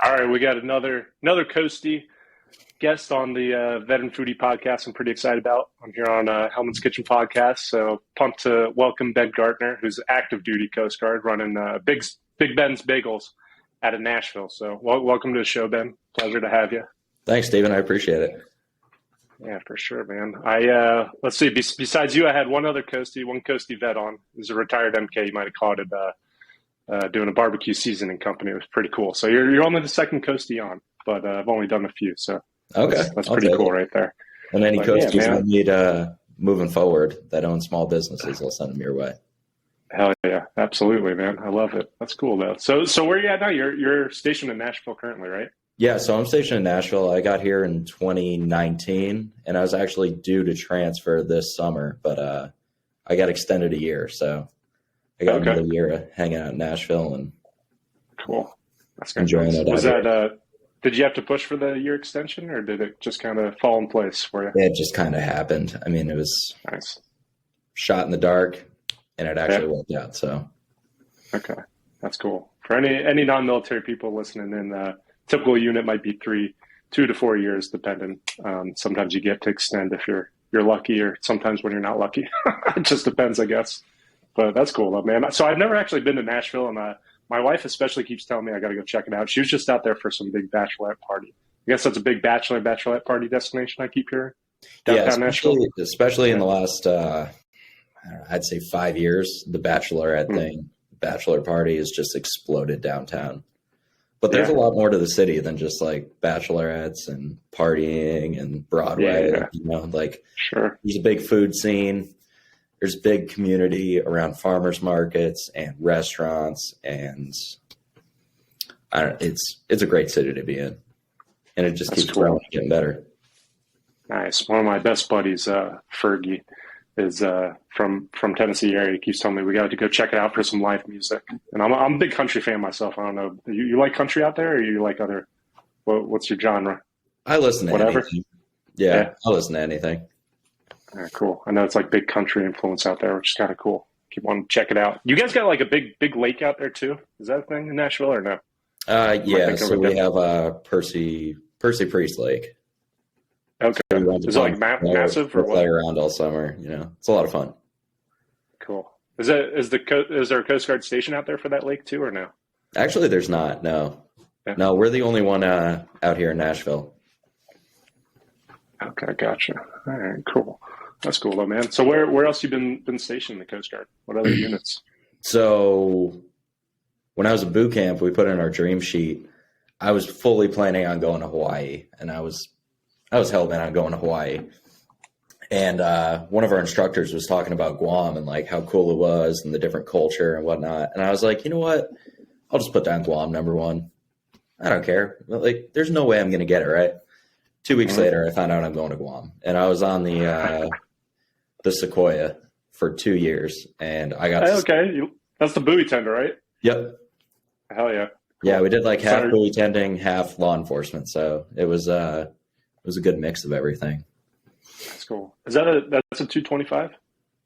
All right, we got another Coastie guest on the Vet and Foodie podcast. I'm pretty excited about. I'm here on Hellman's Kitchen podcast, so pumped to welcome Ben Gartner, who's active duty Coast Guard, running Big Ben's Bagels out of Nashville. So welcome to the show, Ben. Pleasure to have you. Thanks, Stephen. I appreciate it. Yeah, for sure, man. Let's see. Besides you, I had one Coastie vet on. He's a retired MK. You might have caught it. Doing a barbecue seasoning company. It was pretty cool. So you're only the second Coastie on, but I've only done a few. So okay, that's pretty cool right there. And any Coasties I need moving forward that own small businesses, I'll send them your way. Hell yeah, absolutely, man. I love it. That's cool though. So where are you at now? You're stationed in Nashville currently, right? Yeah, so I'm stationed in Nashville. I got here in 2019, and I was actually due to transfer this summer, but I got extended a year, so I got another year of hanging out in Nashville and cool. That's enjoying it. Was that did you have to push for the year extension, or did it just kind of fall in place for you? It just kind of happened. I mean, it was nice. Shot in the dark, and it actually worked out. So, okay, that's cool. For any non-military people listening in, typical unit might be 2 to 4 years, depending. Sometimes you get to extend if you're lucky, or sometimes when you're not lucky. It just depends, I guess. But that's cool, though, man. So I've never actually been to Nashville, and my wife especially keeps telling me I got to go check it out. She was just out there for some big bachelorette party. I guess that's a big bachelorette party destination, I keep hearing. Downtown Nashville. Especially in the last, I'd say 5 years, the bachelor party has just exploded downtown. But there's a lot more to the city than just like bachelorettes and partying and Broadway. Yeah. You know, like there's a big food scene. There's big community around farmers markets and restaurants, and it's a great city to be in, and it just keeps growing and getting better. Nice. One of my best buddies, Fergie, is from Tennessee area. He keeps telling me we got to go check it out for some live music, and I'm a big country fan myself. I don't know, you like country out there, or you like other? What's your genre? I listen to whatever. Anything. Yeah, I listen to anything. All right, cool. I know it's like big country influence out there, which is kind of cool. Keep wanting to check it out. You guys got like a big lake out there too? Is that a thing in Nashville or no? Yeah, so we have Percy Priest Lake. Okay. Is it like massive or what? Play around all summer. You know, it's a lot of fun. Cool. Is there a Coast Guard station out there for that lake too, or no? Actually, there's not. No, no, we're the only one out here in Nashville. Okay, gotcha. All right, cool. That's cool though, man. So where else you been stationed in the Coast Guard? What other units? So when I was at boot camp, we put in our dream sheet. I was fully planning on going to Hawaii, and I was hell-bent on going to Hawaii. And one of our instructors was talking about Guam and like how cool it was and the different culture and whatnot. And I was like, you know what? I'll just put down Guam number one. I don't care. Like, there's no way I'm going to get it right. 2 weeks later, I found out I'm going to Guam, and I was on the Sequoia for 2 years, and I got that's the buoy tender, right? Yep. Hell yeah. Cool. Yeah, we did like half buoy tending, half law enforcement, so it was a good mix of everything. That's cool. That's a 225?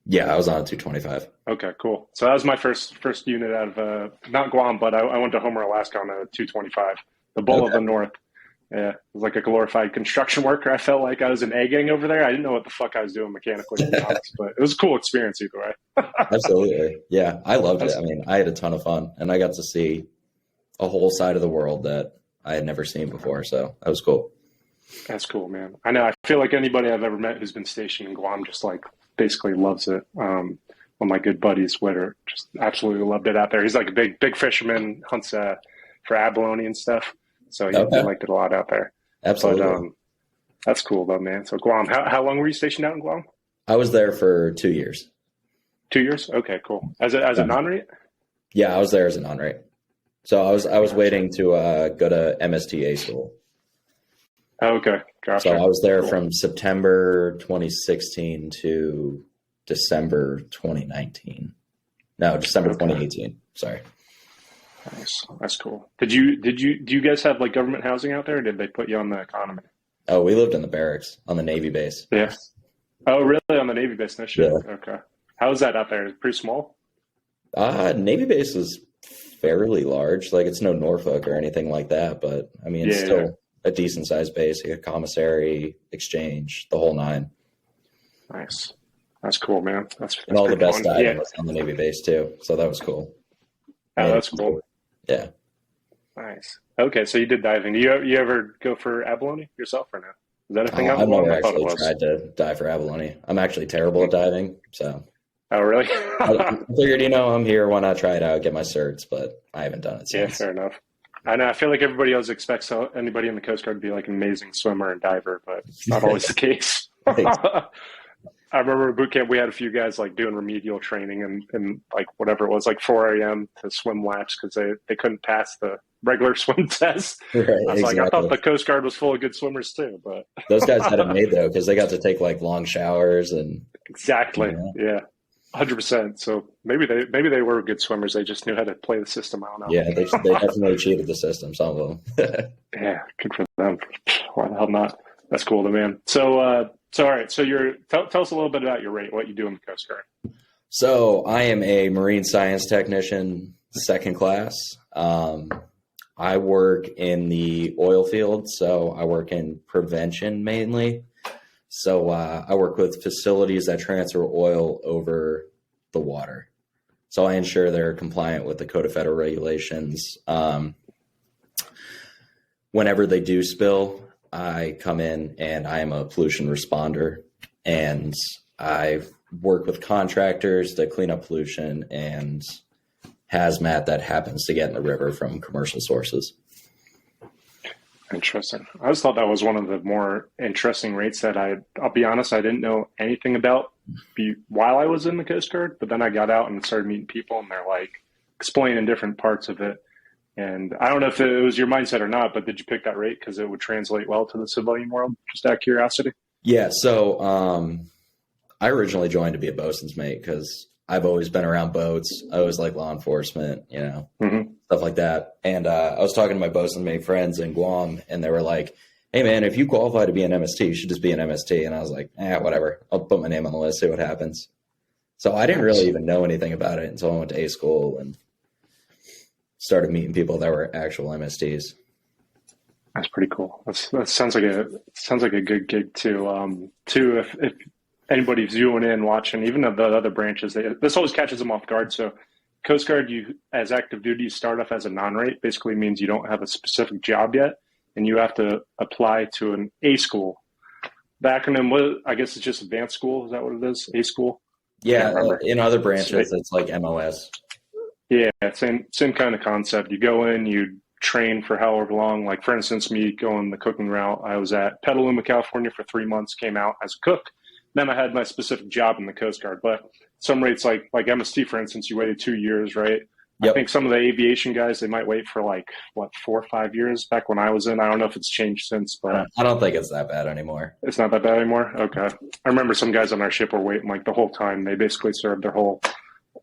Yeah, I was on a 225. Okay, cool. So that was my first unit out of not Guam, but I went to Homer, Alaska on a 225, the Bull of the North. Yeah, it was like a glorified construction worker. I felt like I was an A gang over there. I didn't know what the fuck I was doing mechanically, to be honest, but it was a cool experience either way. Absolutely. Yeah, I loved it. I mean, I had a ton of fun, and I got to see a whole side of the world that I had never seen before, so that was cool. That's cool, man. I know. I feel like anybody I've ever met who's been stationed in Guam just like basically loves it. One of my good buddies, Witter, just absolutely loved it out there. He's like a big fisherman, hunts for abalone and stuff. So he liked it a lot out there. Absolutely. But, that's cool though, man. So Guam, how long were you stationed out in Guam? I was there for 2 years. 2 years? Okay, cool. As a non-rate? Yeah, I was there as a non-rate. So I was waiting to go to MSTA school. Okay, gotcha. So I was there from September 2016 to December 2019. No, December 2018. Sorry. Nice. That's cool. Do you guys have like government housing out there, or did they put you on the economy? Oh, we lived in the barracks on the Navy base. Yeah. Oh, really? On the Navy base? No shit. Yeah. Okay. How is that out there? Pretty small? Navy base was fairly large. Like, it's no Norfolk or anything like that, but I mean, it's still a decent sized base, a commissary, exchange, the whole nine. Nice. That's cool, man. That's and all the best fun. diving was on the Navy base too. So that was cool. Oh, that's cool. Yeah. Nice. Okay, so you did diving. Do you ever go for abalone yourself or no? Is that a thing? I've never actually tried to dive for abalone. I'm actually terrible at diving, so. Oh, really? I figured, I'm here. Why not try it out, get my certs? But I haven't done it since. Yeah, fair enough. I know. I feel like everybody else expects anybody in the Coast Guard to be like an amazing swimmer and diver, but it's not always the case. I remember at boot camp, we had a few guys like doing remedial training and like whatever it was, like 4 a.m. to swim laps because they couldn't pass the regular swim test. Right, I was like, I thought the Coast Guard was full of good swimmers too, but those guys had it made though because they got to take like long showers and exactly, yeah, 100%. So maybe they were good swimmers. They just knew how to play the system. I don't know. Yeah, they definitely cheated the system. Some of them. Yeah, good for them. Why the hell not? That's cool, though, man. So all right. So tell us a little bit about your rate, what you do in the Coast Guard. So I am a marine science technician, second class. I work in the oil field, so I work in prevention mainly. So I work with facilities that transfer oil over the water. So I ensure they're compliant with the Code of Federal Regulations. Whenever they do spill, I come in and I am a pollution responder, and I work with contractors to clean up pollution and hazmat that happens to get in the river from commercial sources. Interesting. I always thought that was one of the more interesting rates that I'll be honest, I didn't know anything about while I was in the Coast Guard, but then I got out and started meeting people and they're like explaining different parts of it. And I don't know if it was your mindset or not, but did you pick that rate because it would translate well to the civilian world? Just out of curiosity. Yeah. So I originally joined to be a bosun's mate because I've always been around boats. I always like law enforcement, stuff like that. And I was talking to my bosun mate friends in Guam, and they were like, "Hey, man, if you qualify to be an MST, you should just be an MST." And I was like, whatever. I'll put my name on the list, see what happens. So I didn't really even know anything about it until I went to A school and started meeting people that were actual MSTs. That's pretty cool. That sounds like a good gig too. If anybody's viewing in, watching, even of the other branches, this always catches them off guard. So Coast Guard, you as active duty, you start off as a non-rate. Basically means you don't have a specific job yet, and you have to apply to an A school. The acronym, I guess it's just advanced school. Is that what it is? A school? Yeah, in other branches, it's like MOS. Yeah, same kind of concept. You go in, you train for however long. Like, for instance, me going the cooking route, I was at Petaluma, California for 3 months, came out as a cook. Then I had my specific job in the Coast Guard. But some rates, like MST, for instance, you waited 2 years, right? Yep. I think some of the aviation guys, they might wait for 4 or 5 years back when I was in. I don't know if it's changed since, but I don't think it's that bad anymore. It's not that bad anymore? Okay. I remember some guys on our ship were waiting the whole time. They basically served their whole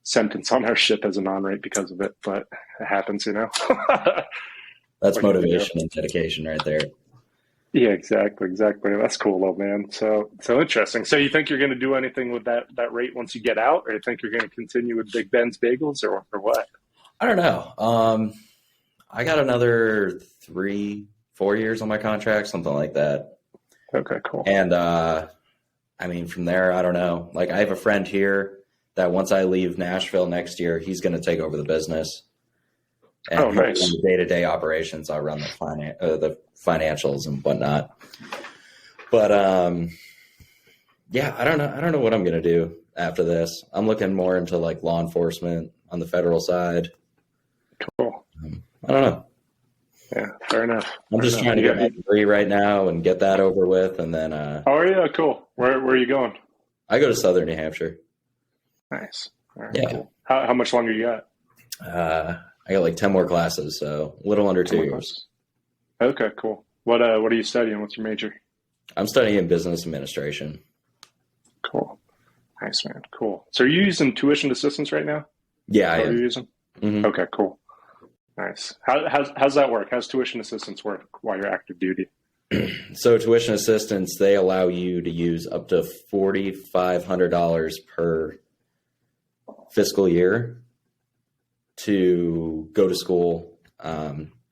sentence on our ship as a non-rate because of it, but it happens, That's motivation and dedication right there. Yeah, exactly. That's cool, though, man. So interesting. So you think you're going to do anything with that rate once you get out, or you think you're going to continue with Big Ben's Bagels, or what? I don't know. I got another 3-4 years on my contract, something like that. Okay, cool. And from there, I don't know. I have a friend here that once I leave Nashville next year, he's going to take over the business. And nice. The day-to-day operations, I'll run the financials and whatnot. But I don't know what I'm going to do after this. I'm looking more into law enforcement on the federal side. Cool. I don't know. Yeah, fair enough. I'm just trying to get my degree right now and get that over with, and then. Oh yeah, cool. Where are you going? I go to Southern New Hampshire. Nice. All right, yeah. Cool. How much longer you got? I got 10 more classes, so a little under 2 years. Classes. Okay, cool. What are you studying? What's your major? I'm studying business administration. Cool. Nice, man. Cool. So are you using tuition assistance right now? Yeah, I am. Are you using? Mm-hmm. Okay, cool. Nice. How's that work? How's tuition assistance work while you're active duty? So tuition assistance, they allow you to use up to $4,500 per fiscal year. to go to school.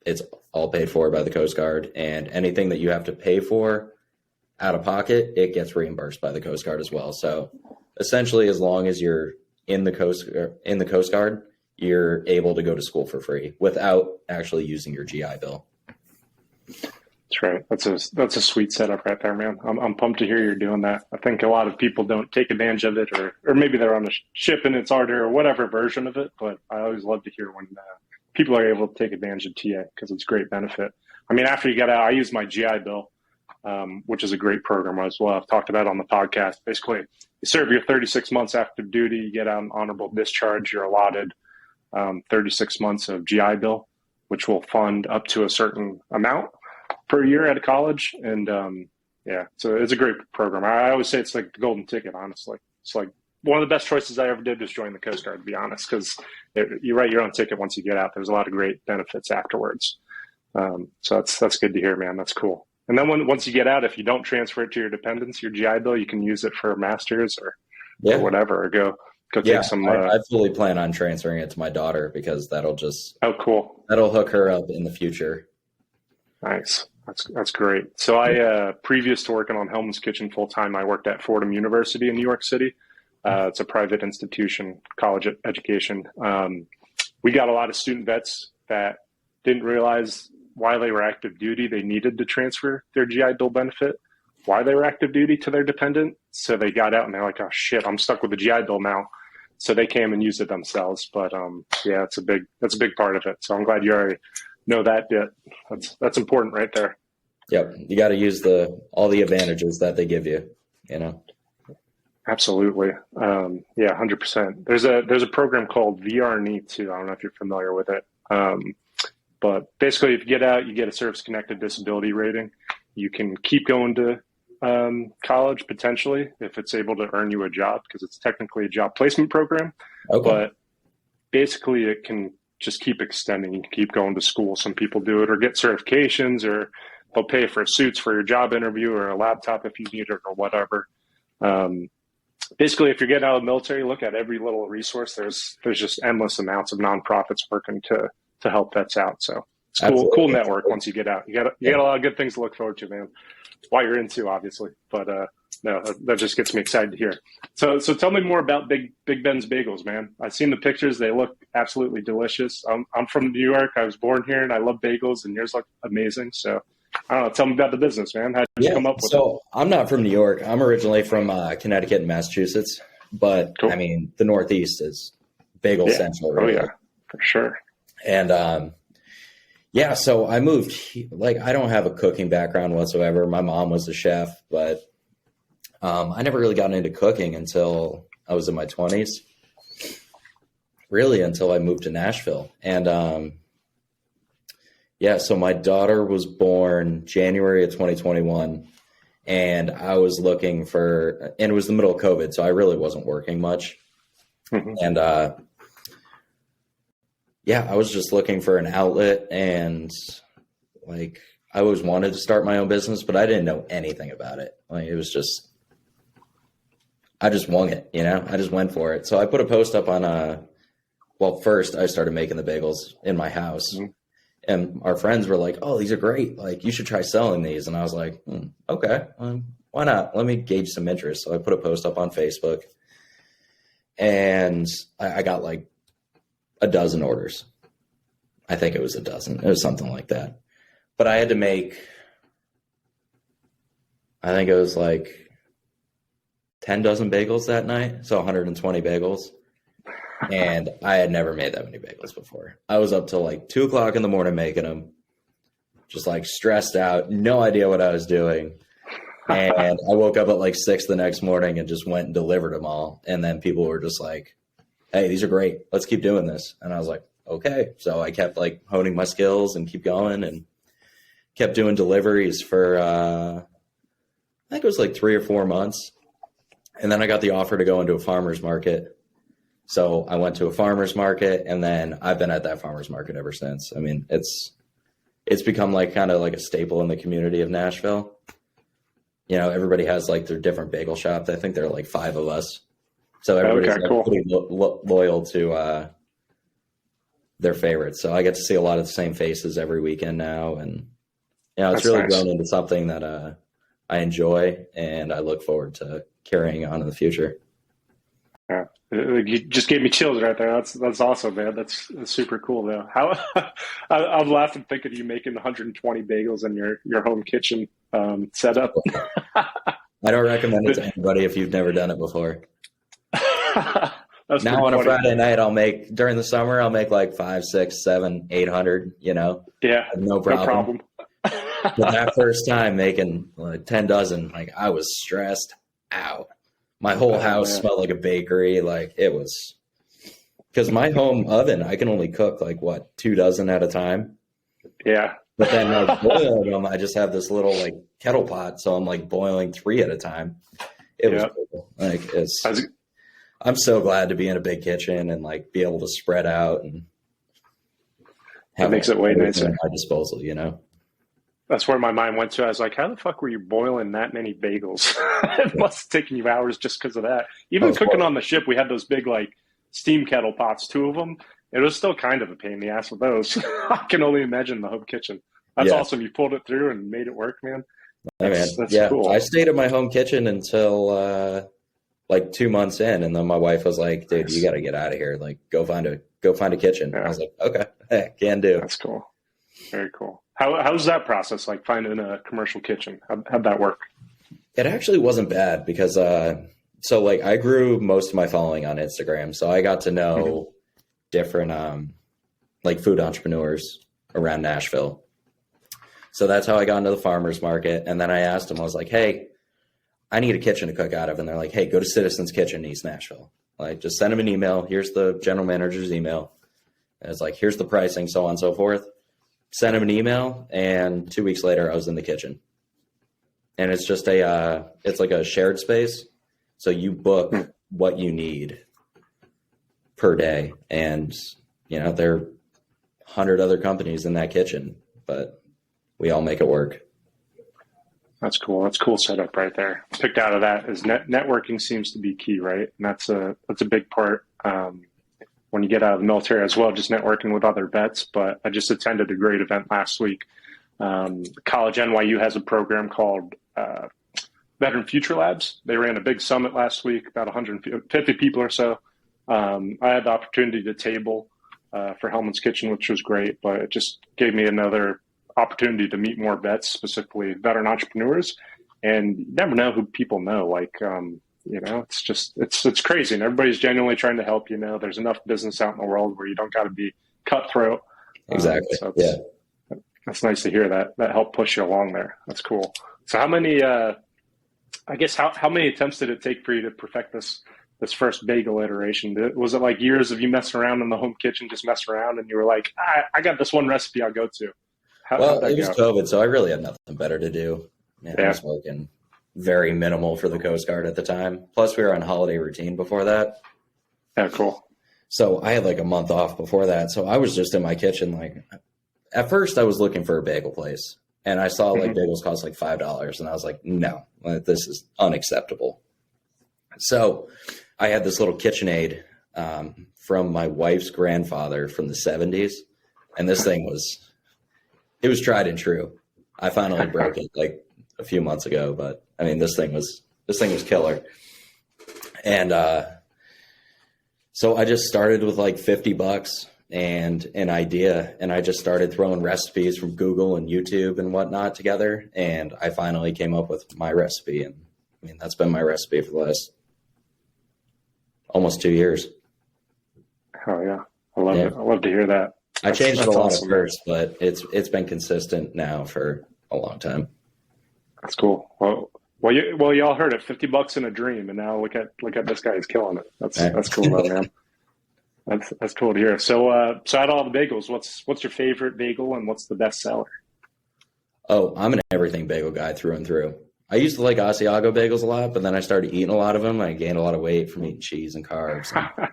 It's all paid for by the Coast Guard, and anything that you have to pay for out of pocket, it gets reimbursed by the Coast Guard as well. So essentially, as long as you're in the Coast Guard, you're able to go to school for free without actually using your GI Bill. That's right. That's a sweet setup right there, man. I'm pumped to hear you're doing that. I think a lot of people don't take advantage of it, or maybe they're on a ship and it's harder, or whatever version of it. But I always love to hear when people are able to take advantage of TA, because it's great benefit. I mean, after you get out, I use my GI Bill, which is a great program as well. I've talked about it on the podcast. Basically, you serve your 36 months active duty, you get out an honorable discharge, you're allotted 36 months of GI Bill, which will fund up to a certain amount per year at a college. And so it's a great program. I always say it's like the golden ticket, honestly. It's like one of the best choices I ever did was join the Coast Guard, to be honest, because you write your own ticket once you get out. There's a lot of great benefits afterwards. So that's good to hear, man. That's cool. And then once you get out, if you don't transfer it to your dependents, your GI Bill, you can use it for a master's or whatever, or go take some. I fully plan on transferring it to my daughter, because that'll hook her up in the future. Nice. That's great. So I, previous to working on Hellman's Kitchen full time, I worked at Fordham University in New York City. It's a private institution, college education. We got a lot of student vets that didn't realize while they were active duty, they needed to transfer their GI Bill benefit while they were active duty to their dependent. So they got out and they're like, oh shit, I'm stuck with the GI Bill now. So they came and used it themselves. But that's a big part of it. So I'm glad you already know that bit. That's important right there. Yep. You got to use all the advantages that they give you, Absolutely. 100%. There's a program called VRNE too. I don't know if you're familiar with it. But basically, if you get out, you get a service-connected disability rating. You can keep going to college potentially if it's able to earn you a job, because it's technically a job placement program. Okay. But basically, it can just keep extending. You can keep going to school. Some people do it, or get certifications, or they'll pay for suits for your job interview, or a laptop if you need it, or whatever. Basically, if you're getting out of the military, look at every little resource. There's just endless amounts of nonprofits working to help vets out. So it's cool network once you get out. You got a lot of good things to look forward to, man, while you're into, obviously. But no, that just gets me excited to hear. So tell me more about Big Ben's Bagels, man. I've seen the pictures. They look absolutely delicious. I'm from New York. I was born here, and I love bagels, and yours look amazing. So I don't know. Tell me about the business, man. How did you come up with it? So I'm not from New York. I'm originally from Connecticut and Massachusetts. But, cool. I mean, the Northeast is bagel central. Really. Oh, yeah, for sure. And, so I moved, I don't have a cooking background whatsoever. My mom was a chef, but I never really got into cooking until I was in my 20s, really until I moved to Nashville. And, so my daughter was born January of 2021, and I was looking and it was the middle of COVID, so I really wasn't working much. Mm-hmm. And, I was just looking for an outlet, and I always wanted to start my own business, but I didn't know anything about it. It was just, I just wung it, I just went for it. So I put a post up on, first I started making the bagels in my house, mm-hmm. and our friends were like, oh, these are great. You should try selling these. And I was like, okay, why not? Let me gauge some interest. So I put a post up on Facebook, and I got a dozen orders. I think it was a dozen. It was something like that. But I had to make, I think it was 10 dozen bagels that night. So 120 bagels. And I had never made that many bagels before. I was up till 2 o'clock in the morning making them. Just stressed out. No idea what I was doing. And I woke up at 6 the next morning and just went and delivered them all. And then people were just like, hey, these are great. Let's keep doing this. And I was like, okay. So I kept honing my skills and keep going, and kept doing deliveries for, I think it was 3 or 4 months. And then I got the offer to go into a farmer's market. So I went to a farmer's market, and then I've been at that farmer's market ever since. I mean, it's become kind of a staple in the community of Nashville. Everybody has their different bagel shops. I think there are 5 of us. So everybody's pretty loyal to their favorites. So I get to see a lot of the same faces every weekend now. And, you know, it's That's really nice. grown into something that I enjoy and I look forward to carrying on in the future. Yeah. You just gave me chills right there. That's awesome, man. That's super cool, though. How I'm laughing thinking of you making 120 bagels in your home kitchen setup. I don't recommend it to anybody if you've never done it before. That's Now pretty on a funny. Friday night, during the summer, I'll make like 5, 6, 7, 800, you know, Yeah, no no problem. But that first time making like 10 dozen, like I was stressed out. My whole house man. smelled like a bakery. Like it was, because my home oven, I can only cook like 2 dozen at a time. Yeah. But then like boiling them, I just have this little like kettle pot, so I'm like boiling 3 at a time. It was cool. Like I'm so glad to be in a big kitchen and like be able to spread out and have It makes it way nicer at my disposal, you know. That's where my mind went to. I was like, how the fuck were you boiling that many bagels? It must have taken you hours just because of that. Even cooking on the ship, we had those big like steam kettle pots, 2 of them. It was still kind of a pain in the ass with those. I can only imagine the home kitchen. That's awesome. You pulled it through and made it work, man. That's cool. I stayed at my home kitchen until like 2 months in, and then my wife was like, "Dude, you got to get out of here. Like, go find a kitchen." Yeah. I was like, "Okay, can do." That's cool. Very cool. How's that process? Like finding a commercial kitchen? How'd that work? It actually wasn't bad because so like I grew most of my following on Instagram, so I got to know different like food entrepreneurs around Nashville. So that's how I got into the farmers market. And then I asked them, I was like, "Hey, I need a kitchen to cook out of." And they're like, "Hey, go to Citizens Kitchen, East Nashville. Like, just send them an email. Here's the general manager's email." And it's like, "Here's the pricing, so on and so forth." Sent him an email, and 2 weeks later, I was in the kitchen. And it's just it's like a shared space. So you book what you need per day. And, you know, there are 100 other companies in that kitchen, but we all make it work. That's cool. That's a cool setup right there. Picked out of that is networking seems to be key, right? And that's a big part when you get out of the military as well, just networking with other vets. But I just attended a great event last week. College NYU has a program called Veteran Future Labs. They ran a big summit last week, about 150 people or so. I had the opportunity to table for Hellman's Kitchen, which was great, but it just gave me another opportunity to meet more vets, specifically veteran entrepreneurs. And you never know who people know. Like, you know, it's crazy. And everybody's genuinely trying to help, you know. There's enough business out in the world where you don't got to be cutthroat. Exactly. So that's nice to hear that helped push you along there. That's cool. So how many, I guess, how many attempts did it take for you to perfect this first bagel iteration? Was it like years of you messing around in the home kitchen, just messing around, and you were like, I got this one recipe I'll go to? Well, it was COVID, so I really had nothing better to do. I was working very minimal for the Coast Guard at the time. Plus, we were on holiday routine before that. Yeah, cool. So I had like a month off before that. So I was just in my kitchen. Like, at first, I was looking for a bagel place, and I saw like bagels cost like $5, and I was like, no, this is unacceptable. So I had this little KitchenAid from my wife's grandfather from the 70s, and this thing was tried and true. I finally broke it like a few months ago, but I mean, this thing was killer. And so I just started with like $50 and an idea, and I just started throwing recipes from Google and YouTube and whatnot together, and I finally came up with my recipe. And I mean, that's been my recipe for the last almost 2 years. Oh yeah, I love it. I love to hear that. I changed it a lot at first, but it's been consistent now for a long time. That's cool. Well, you all heard it. $50 in a dream, and now look at this guy. He's killing it. That's cool, though, man. That's cool to hear. So out of all the bagels, what's your favorite bagel, and what's the best seller? Oh, I'm an everything bagel guy through and through. I used to like Asiago bagels a lot, but then I started eating a lot of them. I gained a lot of weight from eating cheese and carbs. And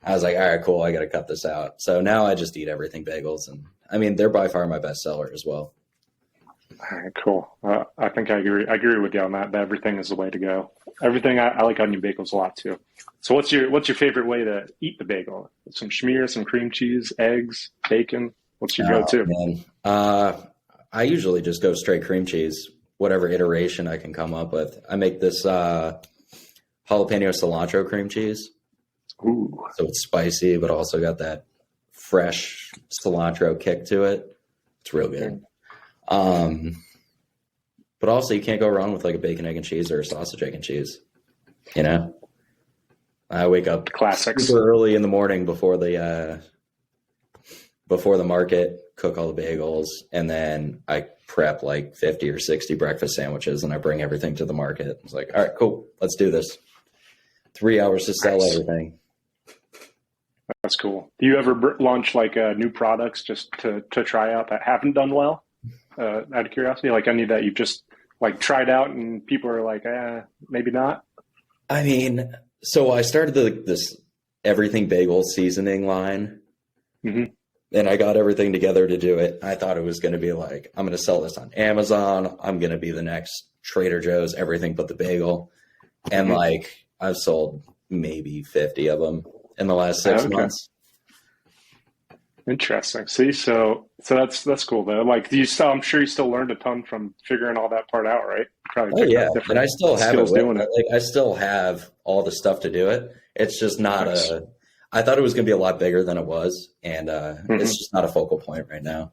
I was like, all right, cool. I got to cut this out. So now I just eat everything bagels. And I mean, they're by far my best seller as well. All right, cool. I think I agree. I agree with you on that. That everything is the way to go. Everything. I like onion bagels a lot too. So what's your favorite way to eat the bagel? Some schmear, some cream cheese, eggs, bacon. What's your Oh go-to? man. I usually just go straight cream cheese, whatever iteration I can come up with. I make this jalapeno cilantro cream cheese. Ooh, So it's spicy, but also got that fresh cilantro kick to it. It's real good. But also you can't go wrong with like a bacon, egg, and cheese or a sausage, egg, and cheese. You know, I wake up classics. super early in the morning before the market, cook all the bagels, and then I prep like 50 or 60 breakfast sandwiches, and I bring everything to the market. It's like, all right, cool, let's do this. 3 hours to sell everything. That's cool. Do you ever launch like new products just to try out that haven't done well? Out of curiosity, like any that you've just like tried out and people are like, maybe not. I mean, so I started this everything bagel seasoning line, Mm-hmm. and I got everything together to do it. I thought it was going to be like, I'm going to sell this on Amazon. I'm going to be the next Trader Joe's, everything but the bagel. And like, I've sold maybe 50 of them in the last 6 months. Interesting. See, so that's cool though. Like, do you still? I'm sure you still learned a ton from figuring all that part out, right? Probably. Oh yeah, and I still have it. Doing it. Like, I still have all the stuff to do it. It's just not I thought it was going to be a lot bigger than it was, and it's just not a focal point right now.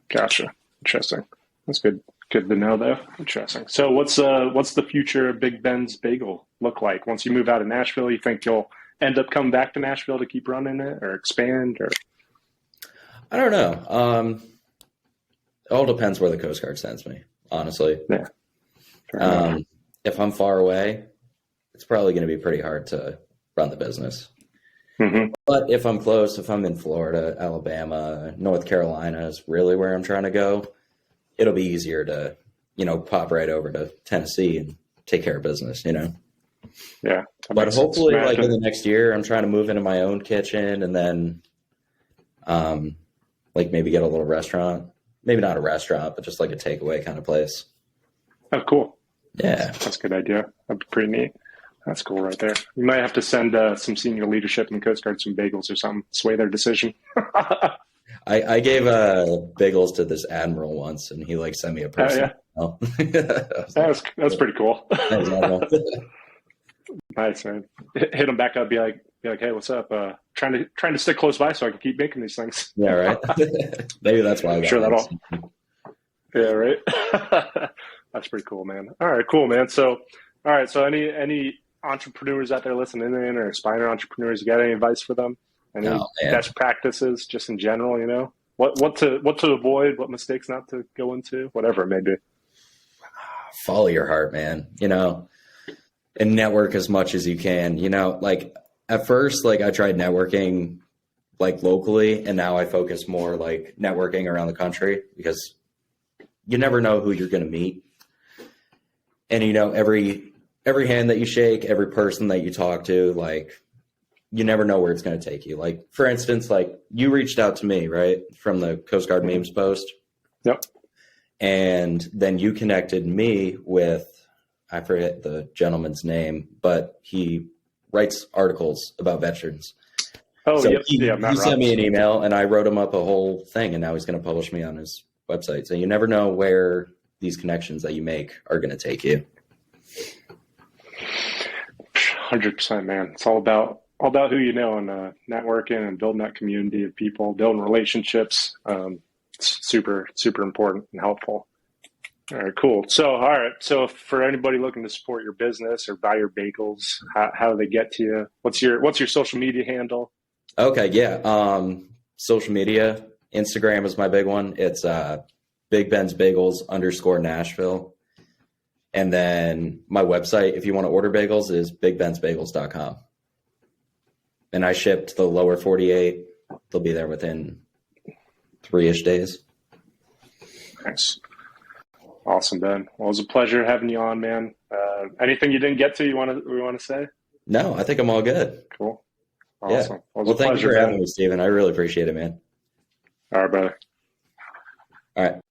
Gotcha. Interesting. That's good. Good to know, though. Interesting. So, what's the future of Big Ben's Bagel look like once you move out of Nashville? You think you'll end up coming back to Nashville to keep running it, or expand, or? I don't know. It all depends where the Coast Guard sends me, honestly. Yeah. If I'm far away, it's probably going to be pretty hard to run the business. Mm-hmm. But if I'm close, if I'm in Florida, Alabama, North Carolina is really where I'm trying to go, it'll be easier to, pop right over to Tennessee and take care of business, Yeah. But hopefully, like in the next year, I'm trying to move into my own kitchen and then, like maybe get a little restaurant. Maybe not a restaurant, but just like a takeaway kind of place. Oh, cool. Yeah. That's a good idea. That'd be pretty neat. That's cool right there. You might have to send some senior leadership in the Coast Guard some bagels or something, sway their decision. I gave bagels to this admiral once, and he like sent me a person. Oh, yeah. That's pretty cool. Nice, man. Hit him back up. Be like, hey, what's up? Trying to stick close by so I can keep making these things. Yeah, right. Maybe that's why I got that. Yeah, right. That's pretty cool, man. All right, cool, man. So, all right. So, any entrepreneurs out there listening in or aspiring entrepreneurs, you got any advice for them? Any best practices, just in general? What to avoid, what mistakes not to go into, whatever it may be. Follow your heart, man. And network as much as you can. Like at first, like I tried networking like locally, and now I focus more like networking around the country because you never know who you're going to meet. And every hand that you shake, every person that you talk to, like you never know where it's going to take you. Like for instance, like you reached out to me, right, from the Coast Guard memes post. Yep. And then you connected me with, I forget the gentleman's name, but he writes articles about veterans. Oh, so yep. He Matt sent me an email, and I wrote him up a whole thing, and now he's going to publish me on his website. So you never know where these connections that you make are going to take you. 100%, man. It's all about who you know and networking and building that community of people, building relationships. It's super, super important and helpful. All right, cool. So, all right. So for anybody looking to support your business or buy your bagels, how do they get to you? What's your social media handle? Okay. Yeah. Social media, Instagram is my big one. It's Big Ben's Bagels _Nashville. And then my website, if you want to order bagels, is bigbensbagels.com. And I ship to the lower 48. They'll be there within 3-ish days. Nice. Awesome, Ben. Well, it was a pleasure having you on, man. Anything you didn't get to we want to say? No, I think I'm all good. Cool. Awesome. Yeah. Well, thank you for having me, Steven. I really appreciate it, man. All right, brother. All right.